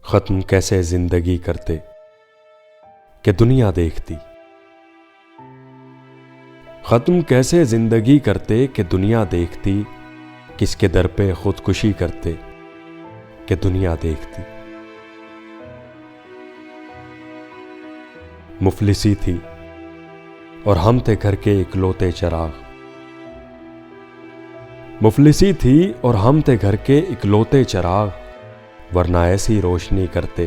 ختم کیسے زندگی کرتے کہ دنیا دیکھتی، ختم کیسے زندگی کرتے کہ دنیا دیکھتی، کس کے در پہ خودکشی کرتے کہ دنیا دیکھتی۔ مفلسی تھی اور ہم تھے گھر کے اکلوتے چراغ، مفلسی تھی اور ہم تھے گھر کے اکلوتے چراغ، ورنہ ایسی روشنی کرتے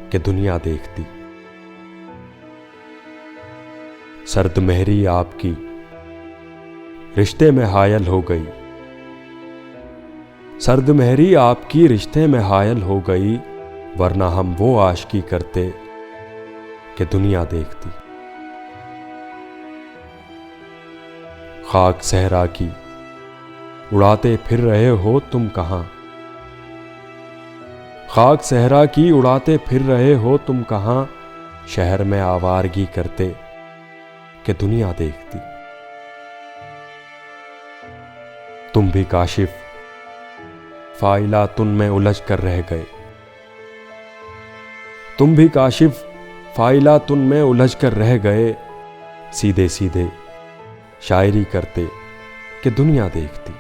کہ دنیا دیکھتی۔ سرد مہری آپ کی رشتے میں حائل ہو گئی، سرد مہری آپ کی رشتے میں حائل ہو گئی، ورنہ ہم وہ عاشقی کرتے کہ دنیا دیکھتی۔ خاک صحرا کی اڑاتے پھر رہے ہو تم کہاں، خاک صحرا کی اڑاتے پھر رہے ہو تم کہاں، شہر میں آوارگی کرتے کہ دنیا دیکھتی۔ تم بھی کاشف فائلاتن میں الجھ کر رہ گئے، تم بھی کاشف فائلاتن میں الجھ کر رہ گئے، سیدھے سیدھے شاعری کرتے کہ دنیا دیکھتی۔